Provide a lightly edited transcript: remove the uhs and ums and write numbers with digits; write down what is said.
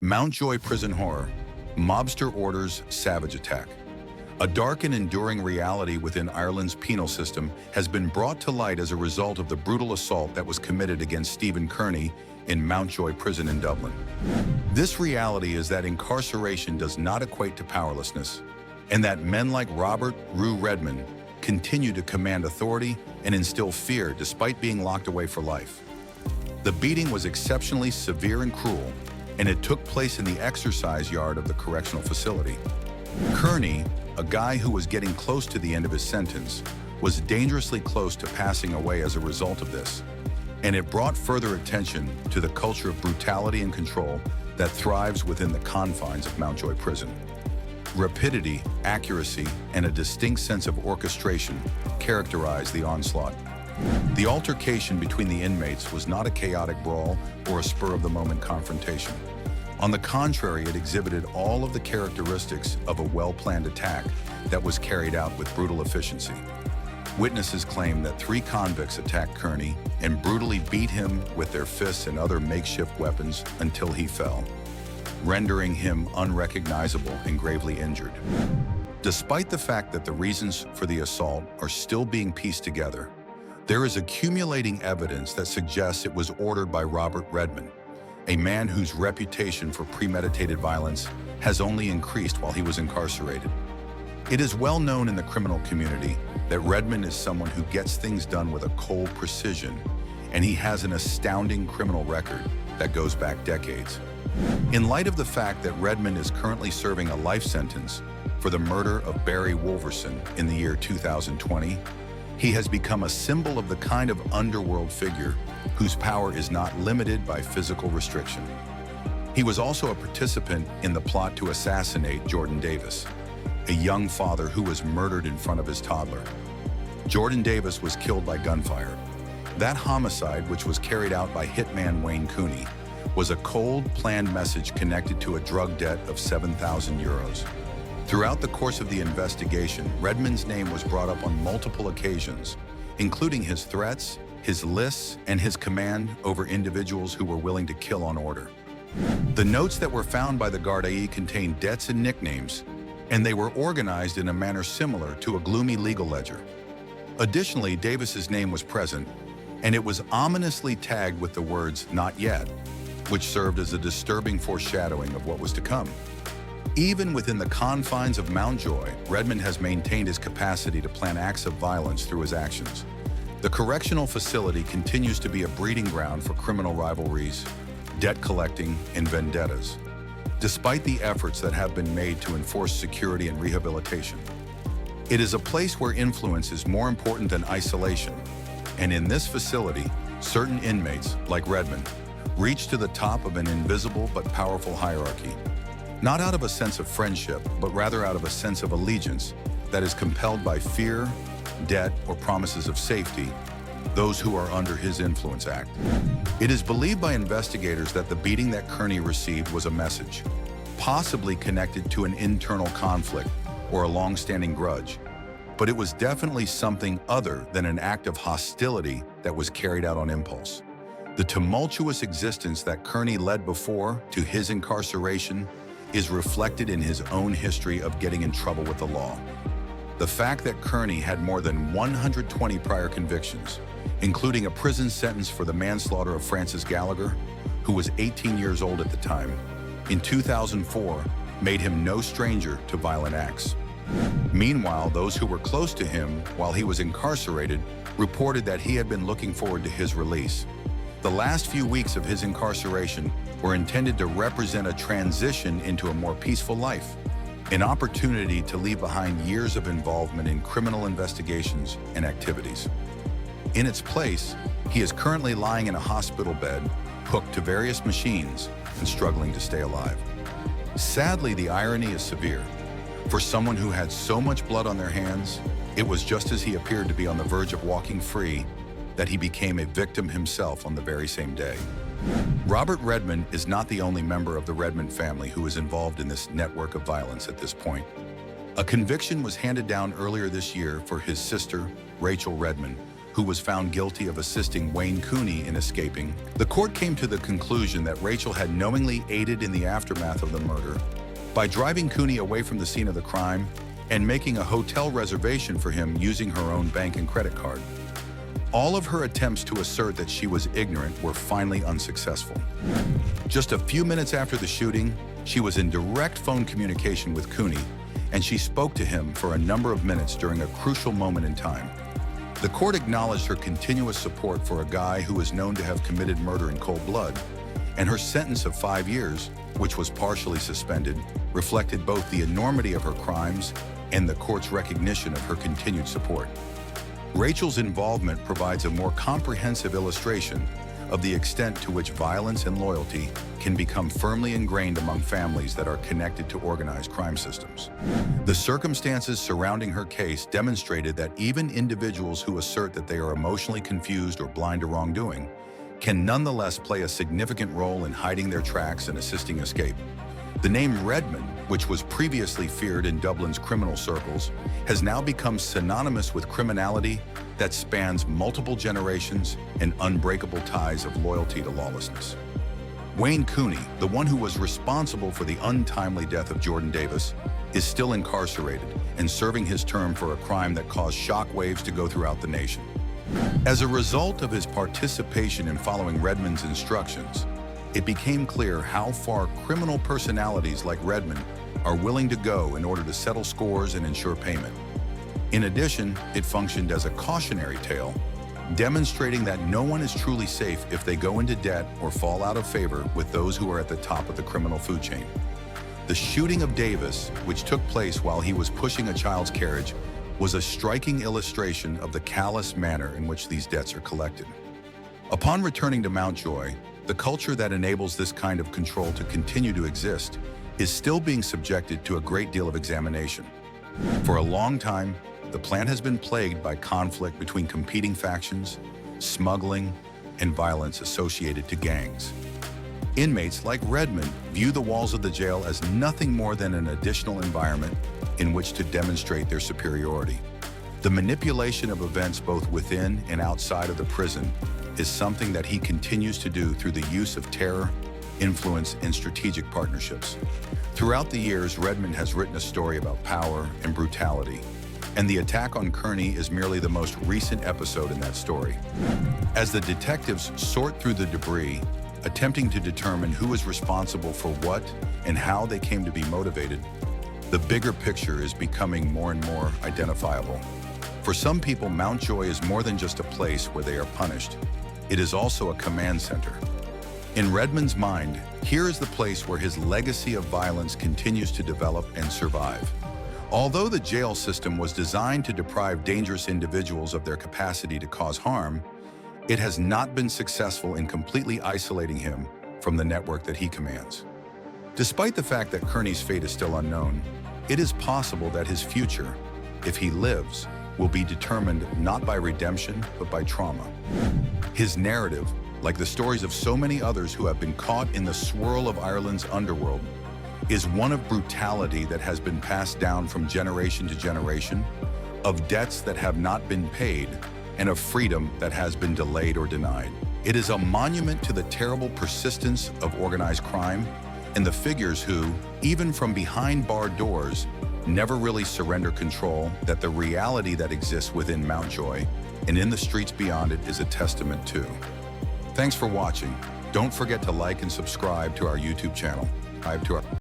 Mountjoy Prison Horror, Mobster Orders Savage Attack. A dark and enduring reality within Ireland's penal system has been brought to light as a result of the brutal assault that was committed against Stephen Kearney in Mountjoy Prison in Dublin. This reality is that incarceration does not equate to powerlessness, and that men like Robert "Roo" Redmond continue to command authority and instill fear despite being locked away for life. The beating was exceptionally severe and cruel, and it took place in the exercise yard of the correctional facility. Kearney, a guy who was getting close to the end of his sentence, was dangerously close to passing away as a result of this, and it brought further attention to the culture of brutality and control that thrives within the confines of Mountjoy Prison. Rapidity, accuracy, and a distinct sense of orchestration characterized the onslaught. The altercation between the inmates was not a chaotic brawl or a spur-of-the-moment confrontation. On the contrary, it exhibited all of the characteristics of a well-planned attack that was carried out with brutal efficiency. Witnesses claim that 3 convicts attacked Kearney and brutally beat him with their fists and other makeshift weapons until he fell, rendering him unrecognizable and gravely injured. Despite the fact that the reasons for the assault are still being pieced together, there is accumulating evidence that suggests it was ordered by Robert Redmond, a man whose reputation for premeditated violence has only increased while he was incarcerated. It is well known in the criminal community that Redmond is someone who gets things done with a cold precision, and he has an astounding criminal record that goes back decades. In light of the fact that Redmond is currently serving a life sentence for the murder of Barry Wolverson in the year 2020, he has become a symbol of the kind of underworld figure whose power is not limited by physical restriction. He was also a participant in the plot to assassinate Jordan Davis, a young father who was murdered in front of his toddler. Jordan Davis was killed by gunfire. That homicide, which was carried out by hitman Wayne Cooney, was a cold, planned message connected to a drug debt of 7,000 euros. Throughout the course of the investigation, Redmond's name was brought up on multiple occasions, including his threats, his lists, and his command over individuals who were willing to kill on order. The notes that were found by the Gardaí contained debts and nicknames, and they were organized in a manner similar to a gloomy legal ledger. Additionally, Davis's name was present, and it was ominously tagged with the words "not yet," which served as a disturbing foreshadowing of what was to come. Even within the confines of Mountjoy, Redmond has maintained his capacity to plan acts of violence through his actions. The correctional facility continues to be a breeding ground for criminal rivalries, debt collecting, and vendettas, despite the efforts that have been made to enforce security and rehabilitation. It is a place where influence is more important than isolation, and in this facility, certain inmates, like Redmond, reach to the top of an invisible but powerful hierarchy. Not out of a sense of friendship, but rather out of a sense of allegiance that is compelled by fear, debt, or promises of safety, those who are under his influence act. It is believed by investigators that the beating that Kearney received was a message, possibly connected to an internal conflict or a long-standing grudge, but it was definitely something other than an act of hostility that was carried out on impulse. The tumultuous existence that Kearney led before to his incarceration is reflected in his own history of getting in trouble with the law. The fact that Kearney had more than 120 prior convictions, including a prison sentence for the manslaughter of Francis Gallagher, who was 18 years old at the time, in 2004, made him no stranger to violent acts. Meanwhile, those who were close to him while he was incarcerated reported that he had been looking forward to his release. The last few weeks of his incarceration were intended to represent a transition into a more peaceful life, an opportunity to leave behind years of involvement in criminal investigations and activities. In its place, he is currently lying in a hospital bed, hooked to various machines and struggling to stay alive. Sadly, the irony is severe. For someone who had so much blood on their hands, it was just as he appeared to be on the verge of walking free that he became a victim himself on the very same day. Robert Redmond is not the only member of the Redmond family who is involved in this network of violence at this point. A conviction was handed down earlier this year for his sister, Rachel Redmond, who was found guilty of assisting Wayne Cooney in escaping, the court came to the conclusion that Rachel had knowingly aided in the aftermath of the murder by driving Cooney away from the scene of the crime and making a hotel reservation for him using her own bank and credit card. All of her attempts to assert that she was ignorant were finally unsuccessful. Just a few minutes after the shooting, she was in direct phone communication with Cooney, and she spoke to him for a number of minutes during a crucial moment in time. The court acknowledged her continuous support for a guy who is known to have committed murder in cold blood, and her sentence of 5 years, which was partially suspended, reflected both the enormity of her crimes and the court's recognition of her continued support. Rachel's involvement provides a more comprehensive illustration of the extent to which violence and loyalty can become firmly ingrained among families that are connected to organized crime systems. The circumstances surrounding her case demonstrated that even individuals who assert that they are emotionally confused or blind to wrongdoing can nonetheless play a significant role in hiding their tracks and assisting escape. The name Redmond, which was previously feared in Dublin's criminal circles, has now become synonymous with criminality that spans multiple generations and unbreakable ties of loyalty to lawlessness. Wayne Cooney, the one who was responsible for the untimely death of Jordan Davis, is still incarcerated and serving his term for a crime that caused shockwaves to go throughout the nation. As a result of his participation in following Redmond's instructions, it became clear how far criminal personalities like Redmond are willing to go in order to settle scores and ensure payment. In addition, it functioned as a cautionary tale, demonstrating that no one is truly safe if they go into debt or fall out of favor with those who are at the top of the criminal food chain. The shooting of Davis, which took place while he was pushing a child's carriage, was a striking illustration of the callous manner in which these debts are collected. Upon returning to Mountjoy, the culture that enables this kind of control to continue to exist is still being subjected to a great deal of examination. For a long time, the plant has been plagued by conflict between competing factions, smuggling, and violence associated to gangs. Inmates like Redmond view the walls of the jail as nothing more than an additional environment in which to demonstrate their superiority. The manipulation of events both within and outside of the prison is something that he continues to do through the use of terror, influence, and strategic partnerships. Throughout the years, Redmond has written a story about power and brutality, and the attack on Kearney is merely the most recent episode in that story. As the detectives sort through the debris, attempting to determine who is responsible for what and how they came to be motivated, the bigger picture is becoming more and more identifiable. For some people, Mountjoy is more than just a place where they are punished. It is also a command center. In Redmond's mind, here is the place where his legacy of violence continues to develop and survive. Although the jail system was designed to deprive dangerous individuals of their capacity to cause harm, it has not been successful in completely isolating him from the network that he commands. Despite the fact that Kearney's fate is still unknown, it is possible that his future, if he lives, will be determined not by redemption, but by trauma. His narrative, like the stories of so many others who have been caught in the swirl of Ireland's underworld, is one of brutality that has been passed down from generation to generation, of debts that have not been paid, and of freedom that has been delayed or denied. It is a monument to the terrible persistence of organized crime and the figures who, even from behind barred doors, never really surrender control, that the reality that exists within Mountjoy and in the streets beyond it is a testament to. Thanks for watching. Don't forget to like and subscribe to our YouTube channel.